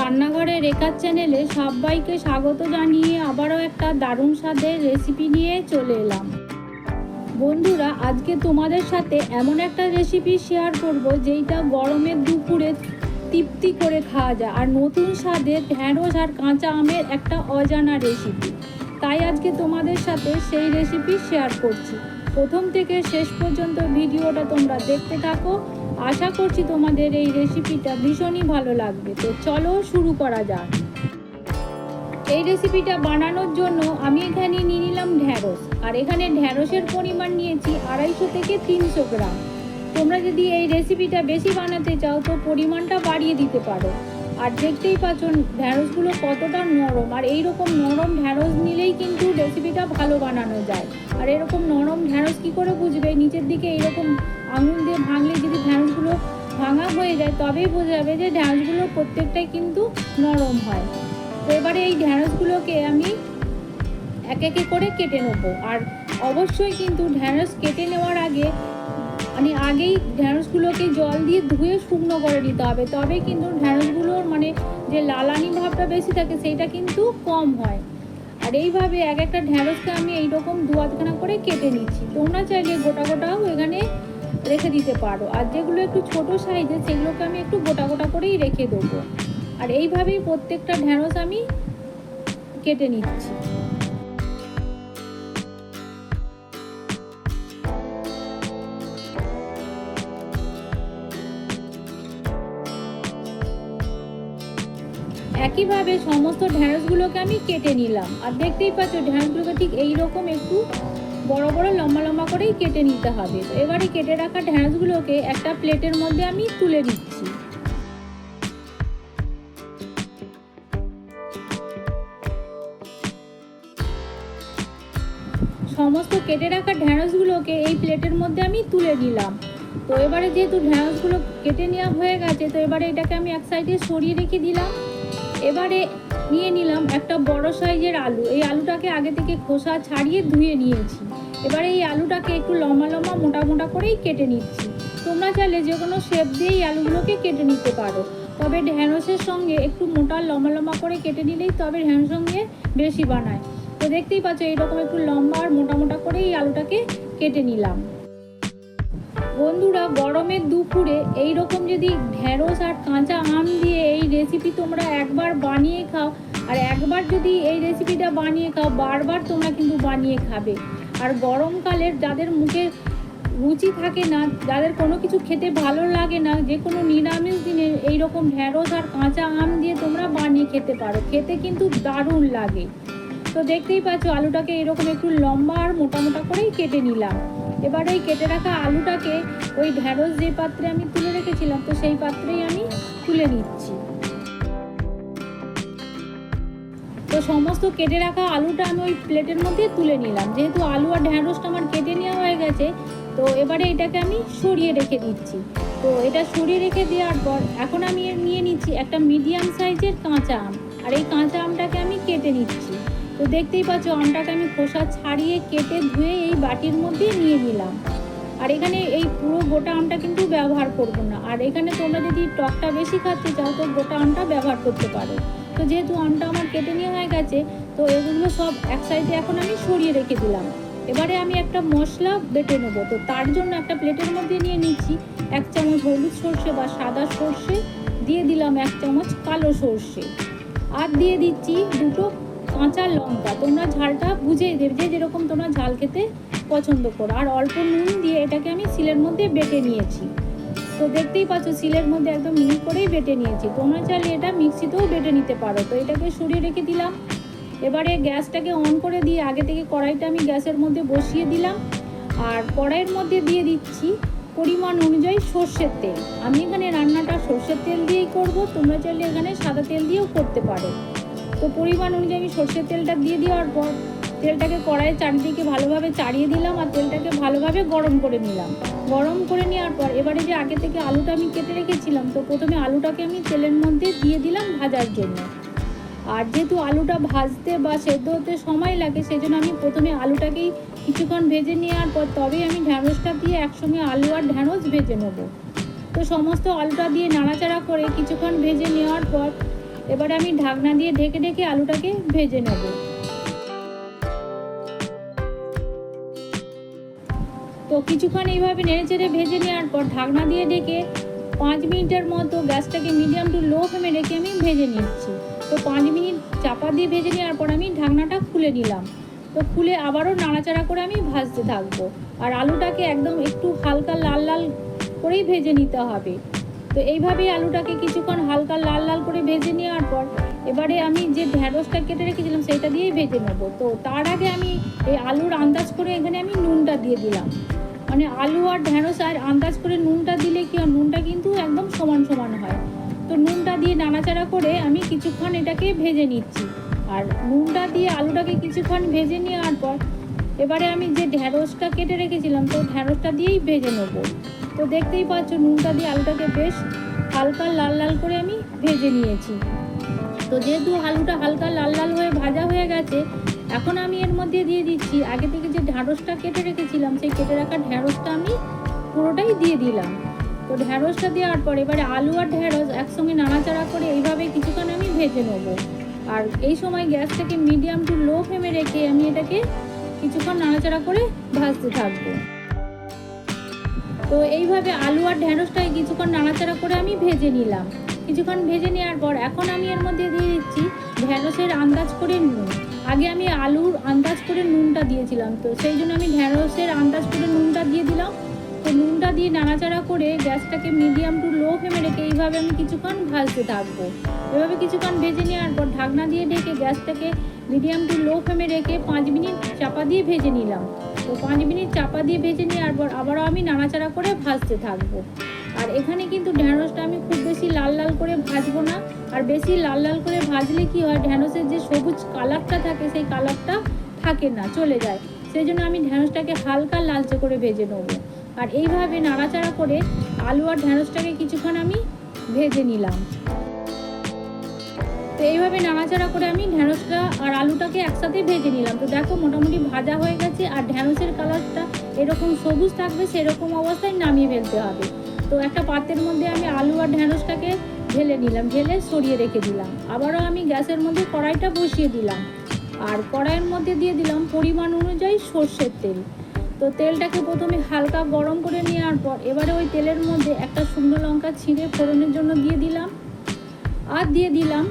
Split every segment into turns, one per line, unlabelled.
রান্নাঘরে রেখার চ্যানেলে সবাইকে স্বাগত জানিয়ে আবারও একটা দারুণ স্বাদের রেসিপি নিয়ে চলে এলাম। বন্ধুরা, আজকে তোমাদের সাথে এমন একটা রেসিপি শেয়ার করব যেইটা গরমের দুপুরে তৃপ্তি করে খাওয়া যায়, আর নতুন স্বাদের ঢ্যাঁড়স আর কাঁচা আমের একটা অজানা রেসিপি। তাই আজকে তোমাদের সাথে সেই রেসিপি শেয়ার করছি। প্রথম থেকে শেষ পর্যন্ত ভিডিওটা তোমরা দেখতে থাকো। আশা করছি তোমাদের এই রেসিপিটা ভীষণই ভালো লাগবে। তো চলো শুরু করা যাক। এই রেসিপিটা বানানোর জন্য আমি এখানে নিয়ে নিলাম ঢ্যাঁড়স, আর এখানে ঢ্যাঁড়সের পরিমাণ নিয়েছি 250 থেকে 300 গ্রাম। তোমরা যদি এই রেসিপিটা বেশি বানাতে চাও তো পরিমাণটা বাড়িয়ে দিতে পারো। আর দেখতেই পাচ্ছ ঢ্যাঁড়সগুলো কতটা নরম, আর এইরকম নরম ঢ্যাঁড়স নিলেই কিন্তু রেসিপিটা ভালো বানানো যায়। আর এরকম নরম ঢ্যাঁড়স কী করে বুঝবে? নিচের দিকে এইরকম আঙুল দিয়ে ভাঙলে যদি ঢ্যাঁড়সগুলো ভাঙা হয়ে যায় তবেই বোঝা যাবে যে ঢ্যাঁড়সগুলো প্রত্যেকটাই কিন্তু নরম হয়। তো এবারে এই ঢ্যাঁড়সগুলোকে আমি এক একে করে কেটে নেবো। আর অবশ্যই কিন্তু ঢ্যাঁড়স কেটে নেওয়ার আগে আগেই ঢ্যাঁড়সগুলোকে জল দিয়ে ধুয়ে শুকনো করে নিতে হবে, তবে কিন্তু ঢ্যাঁড়সগুলোর যে লালানি ভাবটা বেশি থাকে সেইটা কিন্তু কম হয়। আর এইভাবে এক একটা ঢ্যাঁড়সকে আমি এইরকম 2-8খানা করে কেটে নিচ্ছি। তোমরা চাইলে গোটা গোটাও এখানে রেখে দিতে পারো, আর যেগুলো একটু ছোট সাইজের সেগুলোকে আমি একটু গোটা গোটা করেই রেখে দেবো। আর এইভাবেই প্রত্যেকটা ঢ্যাঁড়স আমি কেটে নিচ্ছি। একইভাবে সমস্ত ঢ্যাঁড়সগুলোকে আমি কেটে নিলাম। আর দেখতেই পাচ্ছ ঢ্যাঁড়সগুলোকে ঠিক এইরকম একটু বড় বড় লম্বা লম্বা করেই কেটে নিতে হবে। তো এবারে কেটে রাখা ঢ্যাঁড়সগুলোকে একটা প্লেটের মধ্যে আমি তুলে দিচ্ছি। সমস্ত কেটে রাখা ঢ্যাঁড়সগুলোকে এই প্লেটের মধ্যে আমি তুলে নিলাম। তো এবারে যেহেতু ঢ্যাঁড়সগুলো কেটে নেওয়া হয়ে গেছে, তো এবারে এটাকে আমি এক সাইডে সরিয়ে রেখে দিলাম। এবারে নিয়ে নিলাম একটা বড় সাইজের আলু। এই আলুটাকে আগে থেকে খোসা ছাড়িয়ে ধুয়ে নিয়েছি। এবারে এই আলুটাকে একটু লম্বা লম্বা মোটা মোটা করেই কেটে নিচ্ছি। তোমরা চাইলে যে কোনো শেপ দিয়েই আলুগুলোকে কেটে নিতে পারো, তবে ঢ্যাঁড়সের সঙ্গে একটু মোটা লম্বা লম্বা করে কেটে নিলেই তবে ঢ্যাঁড়সের সঙ্গে বেশি বানায়। তো দেখতেই পাচ্ছ এইরকম একটু লম্বা আর মোটা মোটা করে এই আলুটাকে কেটে নিলাম। বন্ধুরা, গরমের দুপুরে এইরকম যদি ঢ্যাঁড়স আর কাঁচা আম দিয়ে এই রেসিপি তোমরা একবার বানিয়ে খাও, আর একবার যদি এই রেসিপিটা বানিয়ে খাও বারবার তোমরা কিন্তু বানিয়ে খাবে। আর গরমকালের যাদের মুখে রুচি থাকে না, যাদের কোনো কিছু খেতে ভালো লাগে না, যে কোনো নিরামিষ দিনে এইরকম ঢ্যাঁড়স আর কাঁচা আম দিয়ে তোমরা বানিয়ে খেতে পারো, খেতে কিন্তু দারুণ লাগে। তো দেখতেই পাচ্ছ আলুটাকে এরকম একটু লম্বা আর মোটা মোটা করেই কেটে নিলাম। এবার ওই কেটে রাখা আলুটাকে ওই ঢ্যাঁড়স যে পাত্রে আমি তুলে রেখেছিলাম, তো সেই পাত্রেই আমি তুলে নিচ্ছি। তো সমস্ত কেটে রাখা আলুটা আমি ওই প্লেটের মধ্যে তুলে নিলাম। যেহেতু আলু আর ঢ্যাঁড়সটা আমার কেটে নেওয়া হয়ে গেছে, তো এবারে এটাকে আমি সরিয়ে রেখে দিচ্ছি। তো এটা সরিয়ে রেখে দেওয়ার পর এখন আমি নিয়ে নিচ্ছি একটা মিডিয়াম সাইজের কাঁচা আম, আর এই কাঁচা আমটাকে আমি কেটে নিচ্ছি। তো দেখতেই পাচ্ছ আমটাকে আমি খোসা ছাড়িয়ে কেটে ধুয়ে এই বাটির মধ্যে নিয়ে নিলাম। আর এখানে এই পুরো গোটা আমটা কিন্তু ব্যবহার করব না, আর এখানে তোমরা যদি টকটা বেশি খাতে চাও তো গোটা আমটা ব্যবহার করতে পারো। তো যেহেতু আমটা আমার কেটে নেওয়া হয়ে গেছে, তো এগুলো সব এক সাইডে এখন আমি সরিয়ে রেখে দিলাম। এবারে আমি একটা মশলা বেটে নেবো। তো তার জন্য একটা প্লেটের মধ্যে নিয়ে নিচ্ছি 1 চামচ হলুদ সর্ষে বা সাদা সর্ষে, দিয়ে দিলাম 1 চামচ কালো সর্ষে, আর দিয়ে দিচ্ছি 2টো কাঁচা লঙ্কা। তোমরা ঝালটা বুঝে দেবে, যেরকম তোমরা ঝাল খেতে পছন্দ করো। আর অল্প নুন দিয়ে এটাকে আমি শিলের মধ্যে বেটে নিয়েছি। তো দেখতেই পাচ্ছ শিলের মধ্যে একদম মিহি করেই বেটে নিয়েছি। তোমরা চাইলে এটা মিক্সিতেও বেটে নিতে পারো। তো এটাকে সরিয়ে রেখে দিলাম। এবারে গ্যাসটাকে অন করে দিয়ে আগে থেকে কড়াইটা আমি গ্যাসের মধ্যে বসিয়ে দিলাম, আর কড়াইয়ের মধ্যে দিয়ে দিচ্ছি পরিমাণ অনুযায়ী সর্ষের তেল। আমি এখানে রান্নাটা সর্ষের তেল দিয়েই করব, তোমরা চাইলে এখানে সাদা তেল দিয়েও করতে পারো। তো পরিমাণ অনুযায়ী আমি সর্ষের তেলটা দিয়ে দেওয়ার পর তেলটাকে কড়াইয়ের চারিদিকে ভালোভাবে চাড়িয়ে দিলাম, আর তেলটাকে ভালোভাবে গরম করে নিলাম। গরম করে নেওয়ার পর এবারে যে আগে থেকে আলুটা আমি কেটে রেখেছিলাম, তো প্রথমে আলুটাকে আমি তেলের মধ্যে দিয়ে দিলাম ভাজার জন্য। আর যেহেতু আলুটা ভাজতে বা সেদ্ধ হতে সময় লাগে, সেই জন্য আমি প্রথমে আলুটাকেই কিছুক্ষণ ভেজে নেওয়ার পর তবেই আমি ঢ্যাঁড়সটা দিয়ে একসঙ্গে আলু আর ঢ্যাঁড়স ভেজে নেবো। তো সমস্ত আলুটা দিয়ে নাড়াচাড়া করে কিছুক্ষণ ভেজে নেওয়ার পর এবারে আমি ঢাকনা দিয়ে ঢেকে ঢেকে আলুটাকে ভেজে নেব। তো কিছুক্ষণ এইভাবে নেড়েচেড়ে ভেজে নেওয়ার পর ঢাকনা দিয়ে ঢেকে 5 মিনিটের মতো গ্যাসটাকে মিডিয়াম টু লো ফ্লেমে রেখে আমি ভেজে নিচ্ছি। তো 5 মিনিট চাপা দিয়ে ভেজে নেওয়ার পর আমি ঢাকনাটা খুলে নিলাম। তো খুলে আবারও নাড়াচাড়া করে আমি ভাজতে থাকবো। আর আলুটাকে একদম একটু হালকা লাল লাল করেই ভেজে নিতে হবে। তো এইভাবেই আলুটাকে কিছুক্ষণ হালকা লাল লাল করে ভেজে নেওয়ার পর এবারে আমি যে ঢ্যাঁড়সটা কেটে রেখেছিলাম সেটা দিয়েই ভেজে নেব। তো তার আগে আমি এই আলুর আন্দাজ করে এখানে আমি নুনটা দিয়ে দিলাম। মানে আলু আর ঢ্যাঁড়স আর আন্দাজ করে নুনটা দিলে কি হয়, নুনটা কিন্তু একদম সমান সমান হয়। তো নুনটা দিয়ে নাড়াচাড়া করে আমি কিছুক্ষণ এটাকে ভেজে নিচ্ছি। আর নুনটা দিয়ে আলুটাকে কিছুক্ষণ ভেজে নেওয়ার পর এবারে আমি যে ঢ্যাঁড়সটা কেটে রেখেছিলাম তো ঢ্যাঁড়সটা দিয়েই ভেজে নেবো। তো দেখতেই পাচ্ছ নুনটা দিয়ে আলুটাকে বেশ হালকা লাল লাল করে আমি ভেজে নিয়েছি। তো যেহেতু আলুটা হালকা লাল লাল হয়ে ভাজা হয়ে গেছে, এখন আমি এর মধ্যে দিয়ে দিচ্ছি আগে থেকে যে ঢ্যাঁড়সটা কেটে রেখেছিলাম সেই কেটে রাখা ঢ্যাঁড়সটা আমি পুরোটাই দিয়ে দিলাম। তো ঢ্যাঁড়সটা দেওয়ার পর এবারে আলু আর ঢ্যাঁড়স একসঙ্গে নাড়াচাড়া করে এইভাবে কিছুক্ষণ আমি ভেজে নেবো। আর এই সময় গ্যাসটাকে মিডিয়াম টু লো ফ্লেমে রেখে আমি এটাকে কিছুক্ষণ নাড়াচাড়া করে ভাজতে থাকবো। তো এইভাবে আলু আর ঢ্যাঁড়সটাই কিছুক্ষণ নাড়াচাড়া করে আমি ভেজে নিলাম। কিছুক্ষণ ভেজে নেওয়ার পর এখন আমি এর মধ্যে দিয়ে দিচ্ছি ঢ্যাঁড়সের আন্দাজ করে নুন। আগে আমি আলুর আন্দাজ করে নুনটা দিয়েছিলাম, তো সেই জন্য আমি ঢ্যাঁড়সের আন্দাজ করে নুনটা দিয়ে দিলাম। তো নুনটা দিয়ে নাড়াচাড়া করে গ্যাসটাকে মিডিয়াম টু লো ফ্লেমে রেখে এইভাবে আমি কিছুক্ষণ ভাজতে থাকবো। এভাবে কিছুক্ষণ ভেজে নেওয়ার পর ঢাকনা দিয়ে ঢেকে গ্যাসটাকে মিডিয়াম টু লো ফ্লেমে রেখে 5 মিনিট চাপা দিয়ে ভেজে নিলাম। তো 5 মিনিট চাপা দিয়ে ভেজে নেওয়ার পর আবারও আমি নাড়াচাড়া করে ভাজতে থাকবো। আর এখানে কিন্তু ঢ্যাঁড়সটা আমি খুব বেশি লাল লাল করে ভাজবো না। আর বেশি লাল লাল করে ভাজলে কি হয়, ঢ্যাঁড়সের যে সবুজ কালারটা থাকে সেই কালারটা থাকে না, চলে যায়। সেই জন্য আমি ঢ্যাঁড়সটাকে হালকা লালচে করে ভেজে নেবো। আর এইভাবে নাড়াচাড়া করে আলু আর ঢ্যাঁড়সটাকে কিছুক্ষণ আমি ভেজে নিলাম। তো এইভাবে নাড়াচাড়া করে আমি ঢ্যাঁড়সটা আর আলুটাকে একসাথে ভেজে নিলাম। তো দেখো মোটামুটি ভাজা হয়ে গেছে। আর ঢ্যাঁড়সের কালারটা এরকম সবুজ থাকবে, সেরকম অবস্থায় নামিয়ে ফেলতে হবে। তো একটা পাত্রের মধ্যে আমি আলু আর ঢ্যাঁড়সটাকে ঢেলে নিলাম, ঢেলে সরিয়ে রেখে দিলাম। আবারও আমি গ্যাসের মধ্যে কড়াইটা বসিয়ে দিলাম। আর কড়াইয়ের মধ্যে দিয়ে দিলাম পরিমাণ অনুযায়ী সর্ষের তেল। তো তেলটাকে প্রথমে হালকা গরম করে নেওয়ার পর এবারে ওই তেলের মধ্যে একটা শুকনো লঙ্কা ছিঁড়ে ফোড়নের জন্য দিয়ে দিলাম। আর দিয়ে দিলাম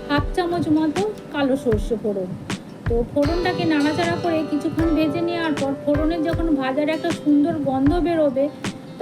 হাফ চামচ মতো কালো সর্ষে ফোড়ন। তো ফোড়নটাকে নাড়াচাড়া করে কিছুক্ষণ ভেজে নেওয়ার পর ফোড়নের যখন ভাজার একটা সুন্দর গন্ধ বেরোবে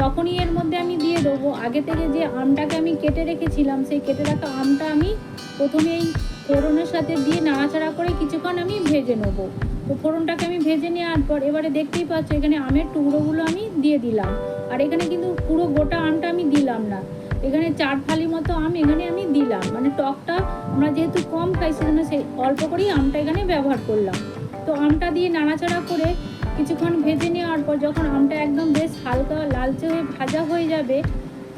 তখনই এর মধ্যে আমি দিয়ে দেবো আগে থেকে যে আমটাকে আমি কেটে রেখেছিলাম, সেই কেটে রাখা আমটা আমি প্রথমে এই ফোড়নের সাথে দিয়ে নাড়াচাড়া করে কিছুক্ষণ আমি ভেজে নেবো। তো ফোড়নটাকে আমি ভেজে নেওয়ার পর এবারে দেখতেই পাচ্ছ এখানে আমের টুকরোগুলো আমি দিয়ে দিলাম। আর এখানে কিন্তু পুরো গোটা আমটা আমি দিলাম না, এখানে 4 ফালি মতো আম এখানে আমি দিলাম। মানে টকটা আমরা যেহেতু কম খাই সেজন্য সেই অল্প করেই আমটা এখানে ব্যবহার করলাম। তো আমটা দিয়ে নাড়াচাড়া করে কিছুক্ষণ ভেজে নেওয়ার পর যখন আমটা একদম বেশ হালকা লালচে হয়ে ভাজা হয়ে যাবে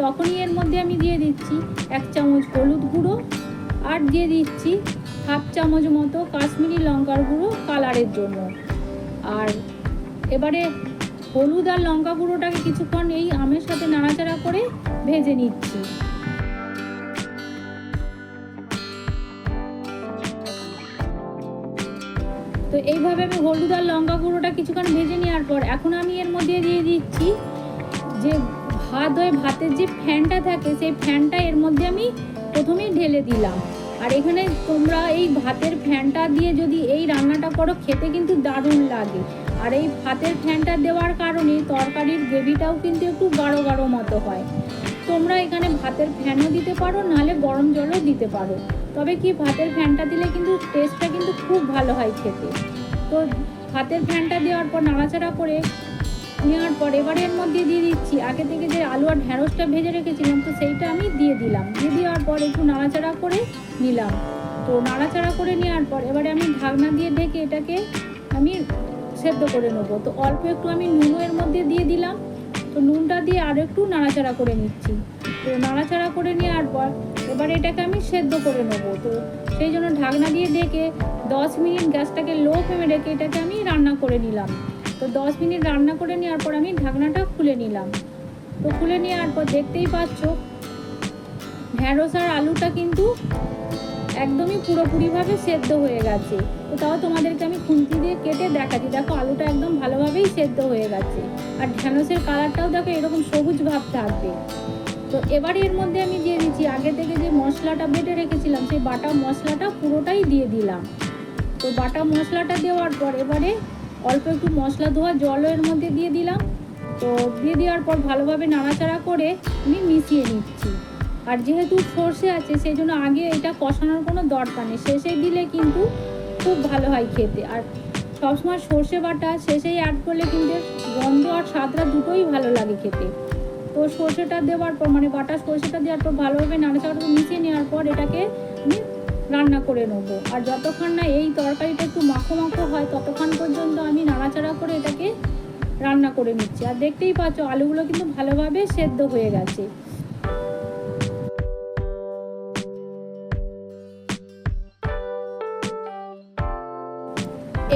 তখনই এর মধ্যে আমি দিয়ে দিচ্ছি 1 চামচ হলুদ গুঁড়ো। আর দিয়ে দিচ্ছি হাফ চামচ মতো কাশ্মীরি লঙ্কার গুঁড়ো কালারের জন্য। আর এবারে হলুদ আর লঙ্কা গুঁড়োটাকে কিছুক্ষণ এই আমের সাথে নাড়াচাড়া করে ভেজে নিচ্ছি। তো এইভাবে আমি হলুদ আর লঙ্কা গুঁড়োটা কিছুক্ষণ ভেজে নেওয়ার পর এখন আমি এর মধ্যে দিয়ে দিচ্ছি যে ভাত হয়, ভাতের যে ফ্যানটা থাকে সেই ফ্যানটা এর মধ্যে আমি প্রথমেই ঢেলে দিলাম। আর এখানে তোমরা এই ভাতের ফ্যানটা দিয়ে যদি এই রান্নাটা করো খেতে কিন্তু দারুণ লাগে। আর এই ভাতের ফ্যানটা দেওয়ার কারণে তরকারির গ্রেভিটাও কিন্তু একটু গাঢ় গাঢ় মতো হয়। তোমরা এখানে ভাতের ফ্যানও দিতে পারো, নাহলে গরম জলও দিতে পারো। তবে কি ভাতের ফ্যানটা দিলে কিন্তু টেস্টটা কিন্তু খুব ভালো হয় খেতে। তো ভাতের ফ্যানটা দেওয়ার পর নাড়াচাড়া করে নেওয়ার পর এবারে এর মধ্যে দিয়ে দিচ্ছি আগে থেকে যে আলু আর ঢ্যাঁড়সটা ভেজে রেখেছিলাম, তো সেইটা আমি দিয়ে দিলাম। দিয়ে দেওয়ার পর একটু নাড়াচাড়া করে নিলাম। তো নাড়াচাড়া করে নেওয়ার পর এবারে আমি ঢাকনা দিয়ে ঢেকে এটাকে আমি সেদ্ধ করে নেবো। তো অল্প একটু আমি নুনও এর মধ্যে দিয়ে দিলাম। তো নুনটা দিয়ে আরও একটু নাড়াচাড়া করে নিচ্ছি। তো নাড়াচাড়া করে নেওয়ার পর এবার এটাকে আমি সেদ্ধ করে নেবো। তো সেই জন্য ঢাকনা দিয়ে ঢেকে 10 মিনিট গ্যাসটাকে লো ফ্লেমে রেখে এটাকে আমি রান্না করে নিলাম। তো 10 মিনিট রান্না করে নেওয়ার পর আমি ঢাকনাটা খুলে নিলাম। তো খুলে নেওয়ার পর দেখতেই পাচ্ছ ঢ্যাঁড়স আর আলুটা কিন্তু একদমই পুরোপুরিভাবে সেদ্ধ হয়ে গেছে। তো তাও তোমাদেরকে আমি খুন্তি দিয়ে কেটে দেখাচ্ছি। দেখো আলুটা একদম ভালোভাবেই সেদ্ধ হয়ে গেছে, আর ঢ্যাঁড়সের কালারটাও দেখো এরকম সবুজ ভাব থাকবে। তো এবারে এর মধ্যে আমি দিয়ে দিচ্ছি আগে থেকে যে মশলাটা বেটে রেখেছিলাম, সেই বাটা মশলাটা পুরোটাই দিয়ে দিলাম। তো বাটা মশলাটা দেওয়ার পর এবারে অল্প একটু মশলা ধোয়া জল এর মধ্যে দিয়ে দিলাম। তো দিয়ে দেওয়ার পর ভালোভাবে নাড়াচাড়া করে আমি মিশিয়ে নিচ্ছি। আর যেহেতু সর্ষে আছে সেই জন্য আগে এটা কষানোর কোনো দরকার নেই, শেষে দিলে কিন্তু খুব ভালো হয় খেতে। আর সবসময় সর্ষে বাটা শেষেই অ্যাড করলে কিন্তু গন্ধ আর স্বাদটা দুটোই ভালো লাগে খেতে। তো সর্ষেটা দেওয়ার পর মানে বাটা সর্ষেটা দেওয়ার পর ভালোভাবে নাড়াচাড়া করে মিশিয়ে নেওয়ার পর এটাকে আমি রান্না করে নেবো। আর যতক্ষণ না এই তরকারিটা একটু মাখো মাখো হয় ততক্ষণ পর্যন্ত আমি নাড়াচাড়া করে এটাকে রান্না করে নিচ্ছি। আর দেখতেই পাচ্ছ আলুগুলো কিন্তু ভালোভাবে সেদ্ধ হয়ে গেছে।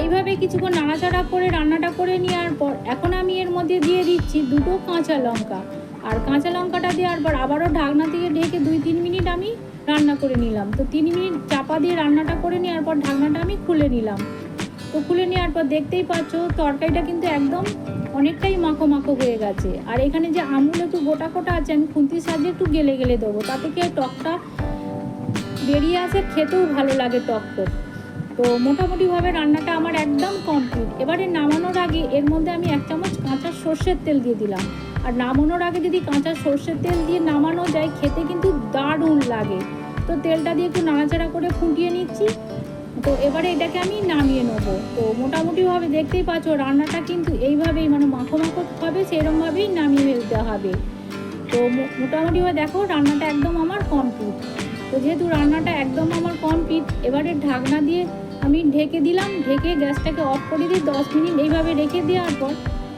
এইভাবে কিছুক্ষণ নাড়াচাড়া করে রান্নাটা করে নেওয়ার পর এখন আমি এর মধ্যে দিয়ে দিচ্ছি 2টো কাঁচা লঙ্কা। আর কাঁচা লঙ্কাটা দেওয়ার পর আবারও ঢাকনা থেকে ঢেকে 2-3 মিনিট আমি রান্না করে নিলাম। তো 3 মিনিট চাপা দিয়ে রান্নাটা করে নেওয়ার পর ঢাকনাটা আমি খুলে নিলাম। তো খুলে নেওয়ার পর দেখতেই পাচ্ছ তরকারিটা কিন্তু একদম অনেকটাই মাখো মাখো হয়ে গেছে। আর এখানে যে আমুল একটু গোটা গোটা আছে আমি খুন্তির সাহায্যে একটু গেলে গেলে দেবো, তাতে কি টকটা বেরিয়ে আসে, খেতেও ভালো লাগে টক টক। তো মোটামুটিভাবে রান্নাটা আমার একদম কমপ্লিট। এবারে নামানোর আগে এর মধ্যে আমি 1 চামচ কাঁচা সর্ষের তেল দিয়ে দিলাম। আর নামানোর আগে যদি কাঁচা সর্ষের তেল দিয়ে নামানো যায় খেতে কিন্তু দারুণ লাগে। তো তেলটা দিয়ে একটু নাড়াচাড়া করে ফুটিয়ে নিচ্ছি। তো এবারে এটাকে আমি নামিয়ে নেবো। তো মোটামুটিভাবে দেখতেই পাচ্ছ রান্নাটা কিন্তু এইভাবেই মানে মাখো মাখো হবে, সেরকমভাবেই নামিয়ে ফেলতে হবে। তো মোটামুটিভাবে দেখো রান্নাটা একদম আমার কমপ্লিট। তো যেহেতু রান্নাটা একদম আমার কমপ্লিট এবারে ঢাকনা দিয়ে আমি ঢেকে দিলাম। ঢেকে গ্যাসটাকে অফ করে দিয়ে 10 মিনিট এইভাবে রেখে দেওয়ার পর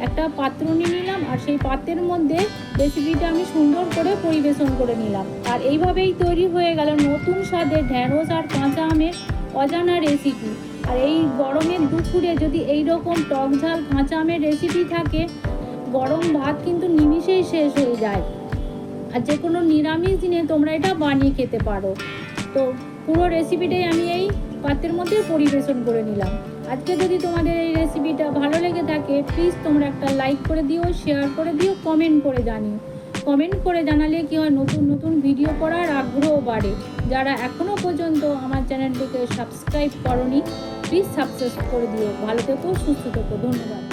একটা পাত্র নিয়ে নিলাম। আর সেই পাত্রের মধ্যে রেসিপিটা আমি সুন্দর করে পরিবেশন করে নিলাম। আর এইভাবেই তৈরি হয়ে গেল নতুন স্বাদের ঢ্যাঁড়স আর কাঁচা আমের অজানা রেসিপি। আর এই গরমের দুপুরে যদি এই রকম টক ঝাল কাঁচা আমের রেসিপি থাকে, গরম ভাত কিন্তু নিমিষেই শেষ হয়ে যায়। আর যে কোনো নিরামিষ দিনে তোমরা এটা বানিয়ে খেতে পারো। তো পুরো রেসিপিটাই আমি এই পাত্রের মধ্যে পরিবেশন করে নিলাম। আজকে যদি তোমাদের এই রেসিপিটা ভালো লেগে থাকে প্লিজ তোমরা একটা লাইক করে দিও, শেয়ার করে দিও, কমেন্ট করে জানিও। কমেন্ট করে জানালে কি হয় নতুন নতুন ভিডিও করার আগ্রহ বাড়ে। যারা এখনও পর্যন্ত আমার চ্যানেলটিকে সাবস্ক্রাইব করোনি প্লিজ সাবস্ক্রাইব করে দিও। ভালো থেকো, সুস্থ থেকো, ধন্যবাদ।